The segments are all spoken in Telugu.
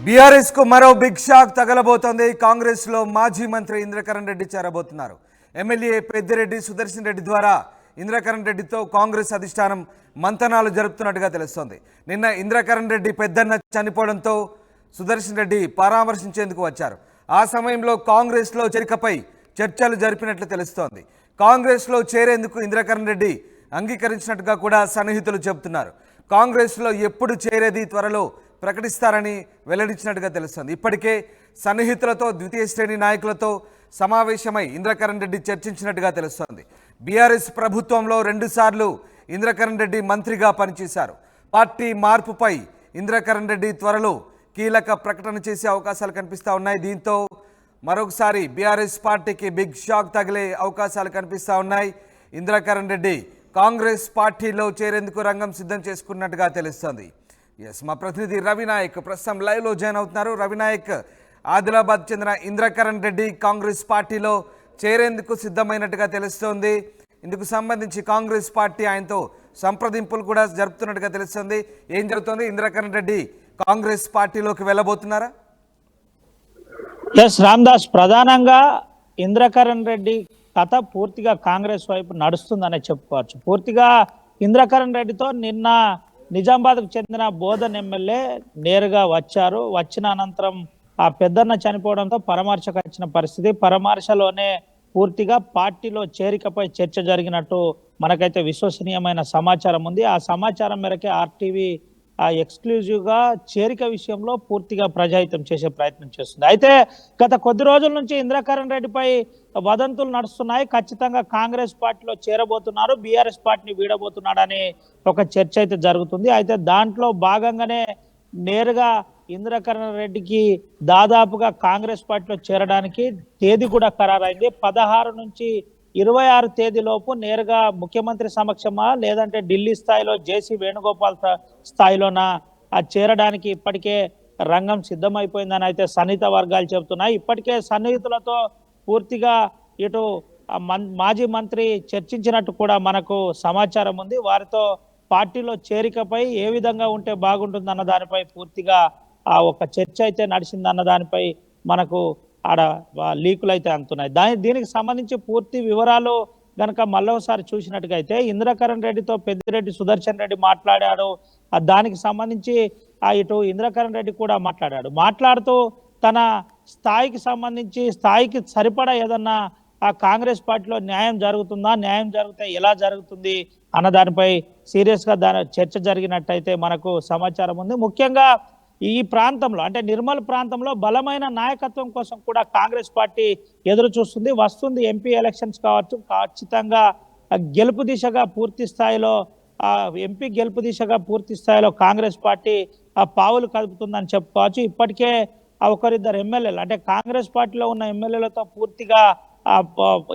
బీఆర్ఎస్ కు మరో బిగ్ షాక్ తగలబోతోంది. కాంగ్రెస్ లో మాజీ మంత్రి ఇంద్రకరణ్ రెడ్డి చేరబోతున్నారు. ఎమ్మెల్యే పెద్దిరెడ్డి సుదర్శన్ రెడ్డి ద్వారా ఇంద్రకరణ్ రెడ్డితో కాంగ్రెస్ అధిష్టానం మంతనాలు జరుపుతున్నట్టుగా తెలుస్తోంది. నిన్న ఇంద్రకరణ్ రెడ్డి పెద్దన్న చనిపోవడంతో సుదర్శన్ రెడ్డి పరామర్శించేందుకు వచ్చారు. ఆ సమయంలో కాంగ్రెస్ లో చేరికపై చర్చలు జరిపినట్లు తెలుస్తోంది. కాంగ్రెస్ లో చేరేందుకు ఇంద్రకరణ్ రెడ్డి అంగీకరించినట్టుగా కూడా సన్నిహితులు చెబుతున్నారు. కాంగ్రెస్ లో ఎప్పుడు చేరేది త్వరలో ప్రకటిస్తారని వెల్లడించినట్టుగా తెలుస్తుంది. ఇప్పటికే సన్నిహితులతో ద్వితీయ శ్రేణి నాయకులతో సమావేశమై ఇంద్రకరణ్ రెడ్డి చర్చించినట్టుగా తెలుస్తోంది. బీఆర్ఎస్ ప్రభుత్వంలో 2 సార్లు ఇంద్రకరణ్ రెడ్డి మంత్రిగా పనిచేశారు. పార్టీ మార్పుపై ఇంద్రకరణ్ రెడ్డి త్వరలో కీలక ప్రకటన చేసే అవకాశాలు కనిపిస్తూ ఉన్నాయి. దీంతో మరొకసారి బీఆర్ఎస్ పార్టీకి బిగ్ షాక్ తగిలే అవకాశాలు కనిపిస్తూ ఉన్నాయి. ఇంద్రకరణ్ రెడ్డి కాంగ్రెస్ పార్టీలో చేరేందుకు రంగం సిద్ధం చేసుకున్నట్టుగా తెలుస్తోంది. మా ప్రతినిధి రవినాయక్ ప్రస్తుతం లైవ్లో జాయిన్ అవుతున్నారు. రవినాయక్, ఆదిలాబాద్ చెందిన ఇంద్రకరణ్ రెడ్డి కాంగ్రెస్ పార్టీలో చేరేందుకు సిద్ధమైనట్టుగా తెలుస్తోంది. ఇందుకు సంబంధించి కాంగ్రెస్ పార్టీ ఆయనతో సంప్రదింపులు కూడా జరుపుతున్నట్టుగా తెలుస్తోంది. ఏం జరుగుతోంది? ఇంద్రకరణ్ రెడ్డి కాంగ్రెస్ పార్టీలోకి వెళ్ళబోతున్నారా? ఎస్ రామ్దాస్, ప్రధానంగా ఇంద్రకరణ్ రెడ్డి కథ పూర్తిగా కాంగ్రెస్ వైపు నడుస్తుందనే చెప్పుకోవచ్చు. పూర్తిగా ఇంద్రకరణ్ రెడ్డితో నిన్న నిజామాబాద్కు చెందిన బోధన్ ఎమ్మెల్యే నేరుగా వచ్చారు. వచ్చిన అనంతరం ఆ పెద్దన్న చనిపోవడంతో పరామర్శకు వచ్చిన పరిస్థితి. పరామర్శలోనే పూర్తిగా పార్టీలో చేరికపై చర్చ జరిగినట్టు మనకైతే విశ్వసనీయమైన సమాచారం ఉంది. ఆ సమాచారం మేరకే ఆర్టీవీ ఎక్స్క్లూజివ్గా చేరిక విషయంలో పూర్తిగా ప్రజాహితం చేసే ప్రయత్నం చేస్తుంది. అయితే గత కొద్ది రోజుల నుంచి ఇంద్రకరణ్ రెడ్డిపై వదంతులు నడుస్తున్నాయి. ఖచ్చితంగా కాంగ్రెస్ పార్టీలో చేరబోతున్నారు, బీఆర్ఎస్ పార్టీని వీడబోతున్నాడని ఒక చర్చ అయితే జరుగుతుంది. అయితే దాంట్లో భాగంగానే నేరుగా ఇంద్రకరణ్ రెడ్డికి దాదాపుగా కాంగ్రెస్ పార్టీలో చేరడానికి తేదీ కూడా ఖరారైంది. 16 నుంచి 26 తేదీలోపు నేరుగా ముఖ్యమంత్రి సమక్షమా లేదంటే ఢిల్లీ స్థాయిలో జేసీ వేణుగోపాల్ స్థాయిలోన చేరడానికి ఇప్పటికే రంగం సిద్ధమైపోయిందని అయితే సన్నిహిత వర్గాలు చెబుతున్నాయి. ఇప్పటికే సన్నిహితులతో పూర్తిగా ఇటు మాజీ మంత్రి చర్చించినట్టు కూడా మనకు సమాచారం ఉంది. వారితో పార్టీలో చేరికపై ఏ విధంగా ఉంటే బాగుంటుంది అన్న దానిపై పూర్తిగా ఒక చర్చ అయితే నడిచిందన్న దానిపై మనకు ఆడ లీకులు అయితే అందుతున్నాయి. దీనికి సంబంధించి పూర్తి వివరాలు గనక మళ్ళొకసారి చూసినట్టుగా అయితే ఇంద్రకరణ్ రెడ్డితో పెద్దిరెడ్డి సుదర్శన్ రెడ్డి మాట్లాడాడు. దానికి సంబంధించి ఇటు ఇంద్రకరణ్ రెడ్డి కూడా మాట్లాడుతూ తన స్థాయికి సంబంధించి స్థాయికి సరిపడా ఏదన్నా ఆ కాంగ్రెస్ పార్టీలో న్యాయం జరుగుతుందా, న్యాయం జరిగితే ఎలా జరుగుతుంది అన్న దానిపై సీరియస్గా చర్చ జరిగినట్టయితే మనకు సమాచారం ఉంది. ముఖ్యంగా ఈ ప్రాంతంలో అంటే నిర్మల్ ప్రాంతంలో బలమైన నాయకత్వం కోసం కూడా కాంగ్రెస్ పార్టీ ఎదురు చూస్తుంది. వస్తుంది ఎంపీ ఎలక్షన్స్ కావచ్చు, ఖచ్చితంగా గెలుపు దిశగా పూర్తి స్థాయిలో ఎంపీ గెలుపు దిశగా పూర్తి స్థాయిలో కాంగ్రెస్ పార్టీ పావులు కదుపుతుందని చెప్పుకోవచ్చు. ఇప్పటికే ఒకరిద్దరు ఎమ్మెల్యేలు అంటే కాంగ్రెస్ పార్టీలో ఉన్న ఎమ్మెల్యేలతో పూర్తిగా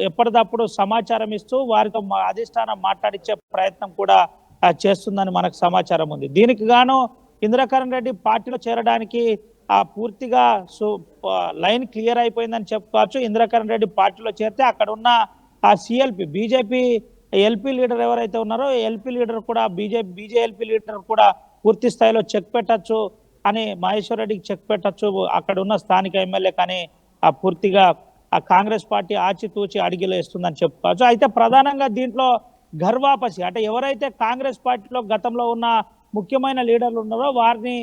ఎప్పటికప్పుడు సమాచారం ఇస్తూ వారితో అధిష్టానం మాట్లాడించే ప్రయత్నం కూడా చేస్తుందని మనకు సమాచారం ఉంది. దీనికి గాను ఇంద్రకరణ్ రెడ్డి పార్టీలో చేరడానికి పూర్తిగా లైన్ క్లియర్ అయిపోయిందని చెప్పుకోవచ్చు. ఇంద్రకరణ్ రెడ్డి పార్టీలో చేరితే అక్కడ ఉన్న సిఎల్పి బీజేపీ ఎల్పీ లీడర్ ఎవరైతే ఉన్నారో ఎల్పీ లీడర్ కూడా బీజేఎల్పీ లీడర్ కూడా పూర్తి స్థాయిలో చెక్ పెట్టచ్చు అని మహేశ్వర్ రెడ్డికి చెక్ పెట్టచ్చు అక్కడ ఉన్న స్థానిక ఎమ్మెల్యే. కానీ పూర్తిగా కాంగ్రెస్ పార్టీ ఆచితూచి అడిగిలో ఇస్తుందని చెప్పుకోవచ్చు. అయితే ప్రధానంగా దీంట్లో ఘర్వాపసి అంటే ఎవరైతే కాంగ్రెస్ పార్టీలో గతంలో ఉన్న ముఖ్యమైన లీడర్లు ఉన్నారో వారిని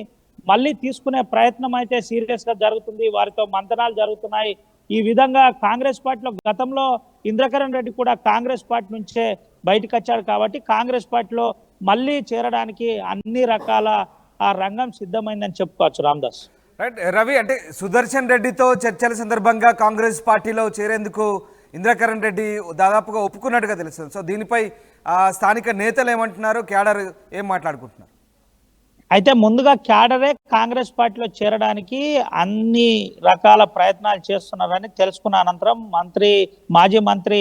మళ్ళీ తీసుకునే ప్రయత్నం అయితే సీరియస్గా జరుగుతుంది. వారితో మంతనాలు జరుగుతున్నాయి. ఈ విధంగా కాంగ్రెస్ పార్టీలో గతంలో ఇంద్రకరణ్ రెడ్డి కూడా కాంగ్రెస్ పార్టీ నుంచే బయటకు వచ్చాడు కాబట్టి కాంగ్రెస్ పార్టీలో మళ్ళీ చేరడానికి అన్ని రకాల రంగం సిద్ధమైందని చెప్పుకోవచ్చు. రామ్దాస్, రైట్. రవి, అంటే సుదర్శన్ రెడ్డితో చర్చల సందర్భంగా కాంగ్రెస్ పార్టీలో చేరేందుకు ఇంద్రకరణ్ రెడ్డి దాదాపుగా ఒప్పుకున్నట్టుగా తెలుస్తుంది. సో దీనిపై స్థానిక నేతలు ఏమంటున్నారు, క్యాడర్ ఏం మాట్లాడుకుంటున్నారు? అయితే ముందుగా క్యాడరే కాంగ్రెస్ పార్టీలో చేరడానికి అన్ని రకాల ప్రయత్నాలు చేస్తున్నారని తెలుసుకున్న అనంతరం మాజీ మంత్రి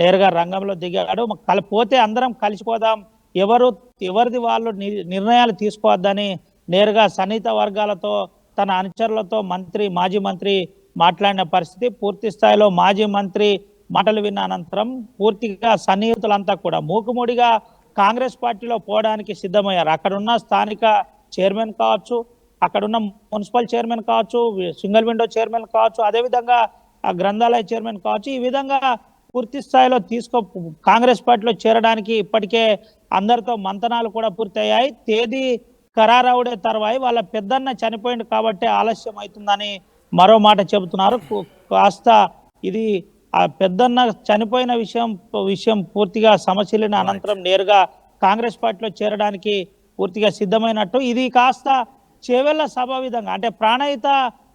నేరుగా రంగంలో దిగాడు. పోతే అందరం కలిసిపోదాం, ఎవరిది వాళ్ళు నిర్ణయాలు తీసుకోవద్దని నేరుగా సన్నిహిత వర్గాలతో తన అనుచరులతో మాజీ మంత్రి మాట్లాడిన పరిస్థితి. పూర్తి స్థాయిలో మాజీ మంత్రి మాటలు విన్న అనంతరం పూర్తిగా సన్నిహితులంతా కూడా మూకుముడిగా కాంగ్రెస్ పార్టీలో పోవడానికి సిద్ధమయ్యారు. అక్కడ ఉన్న స్థానిక చైర్మన్ కావచ్చు, అక్కడ ఉన్న మున్సిపల్ చైర్మన్ కావచ్చు, సింగిల్ విండో చైర్మన్ కావచ్చు, అదేవిధంగా ఆ గ్రంథాలయ చైర్మన్ కావచ్చు, ఈ విధంగా పూర్తి స్థాయిలో కాంగ్రెస్ పార్టీలో చేరడానికి ఇప్పటికే అందరితో మంతనాలు కూడా పూర్తయ్యాయి. తేదీ ఖరారవుడే తర్వాయి వాళ్ళ పెద్దన్న చనిపోయింది కాబట్టి ఆలస్యం అవుతుందని మరో మాట చెబుతున్నారు. కాస్త ఇది ఆ పెద్దన్న చనిపోయిన విషయం పూర్తిగా సమస్యలైన అనంతరం నేరుగా కాంగ్రెస్ పార్టీలో చేరడానికి పూర్తిగా సిద్ధమైనట్టు. ఇది కాస్త చేవెళ్ల సభ విధంగా అంటే ప్రాణహిత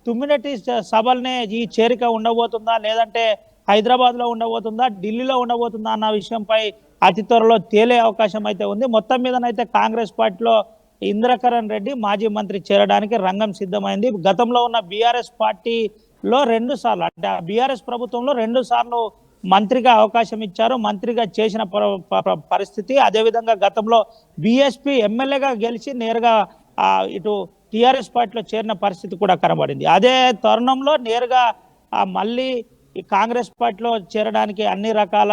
తుమ్మినెట్టి సభలనే ఈ చేరిక ఉండబోతుందా, లేదంటే హైదరాబాద్ లో ఉండబోతుందా, ఢిల్లీలో ఉండబోతుందా అన్న విషయంపై అతి త్వరలో తేలే అవకాశం అయితే ఉంది. మొత్తం మీదనైతే కాంగ్రెస్ పార్టీలో ఇంద్రకరణ్ రెడ్డి మాజీ మంత్రి చేరడానికి రంగం సిద్ధమైంది. గతంలో ఉన్న బీఆర్ఎస్ పార్టీలో 2 సార్లు అంటే బీఆర్ఎస్ ప్రభుత్వంలో 2 సార్లు మంత్రిగా అవకాశం ఇచ్చారు, మంత్రిగా చేసిన పరిస్థితి. అదేవిధంగా గతంలో బీఎస్పీ ఎమ్మెల్యేగా గెలిచి నేరుగా ఇటు టిఆర్ఎస్ పార్టీలో చేరిన పరిస్థితి కూడా కనబడింది. అదే తరుణంలో నేరుగా మళ్ళీ ఈ కాంగ్రెస్ పార్టీలో చేరడానికి అన్ని రకాల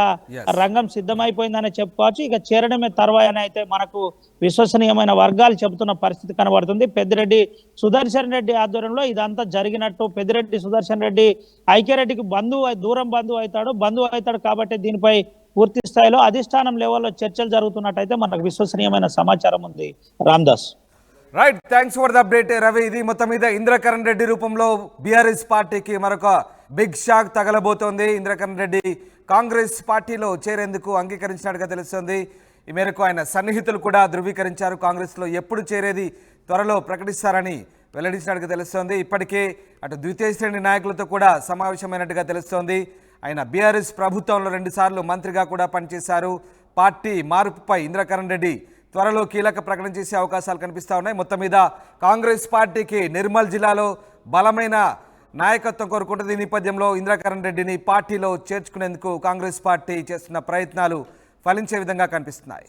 రంగం సిద్ధమైపోయిందని చెప్పుకోవచ్చు. ఇక చేరడమే తర్వాయని అయితే మనకు విశ్వసనీయమైన వర్గాలు చెబుతున్న పరిస్థితి కనబడుతుంది. పెద్దిరెడ్డి సుదర్శన్ రెడ్డి ఆధ్వర్యంలో ఇదంతా జరిగినట్టు. పెద్దిరెడ్డి సుదర్శన్ రెడ్డి ఐక్యరెడ్డికి దూరం బంధువు అవుతాడు కాబట్టి దీనిపై పూర్తి స్థాయిలో అధిష్టానం లెవెల్లో చర్చలు జరుగుతున్నట్టయితే మనకు విశ్వసనీయమైన సమాచారం ఉంది. Ramdas. Right, thanks for the update Ravi. ఇది మొత్తం మీద ఇంద్రకరణ్ రెడ్డి రూపంలో బీఆర్ఎస్ పార్టీకి మరొక బిగ్ షాక్ తగలబోతోంది. ఇంద్రకరణ్ రెడ్డి కాంగ్రెస్ పార్టీలో చేరేందుకు అంగీకరించినట్టుగా తెలుస్తోంది. ఈ మేరకు ఆయన సన్నిహితులు కూడా ధృవీకరించారు. కాంగ్రెస్లో ఎప్పుడు చేరేది త్వరలో ప్రకటిస్తారని వెల్లడించినట్టుగా తెలుస్తోంది. ఇప్పటికే అటు ద్వితీయ శ్రేణి నాయకులతో కూడా సమావేశమైనట్టుగా తెలుస్తోంది. ఆయన బీఆర్ఎస్ ప్రభుత్వంలో 2 సార్లు మంత్రిగా కూడా పనిచేశారు. పార్టీ మార్పుపై ఇంద్రకరణ్ రెడ్డి త్వరలో కీలక ప్రకటన చేసే అవకాశాలు కనిపిస్తూ ఉన్నాయి. మొత్తం మీద కాంగ్రెస్ పార్టీకి నిర్మల్ జిల్లాలో బలమైన నాయకత్వం కోరుకుంటుంది. ఈ నేపథ్యంలో ఇంద్రకరణ్ రెడ్డిని పార్టీలో చేర్చుకునేందుకు కాంగ్రెస్ పార్టీ చేస్తున్న ప్రయత్నాలు ఫలించే విధంగా కనిపిస్తున్నాయి.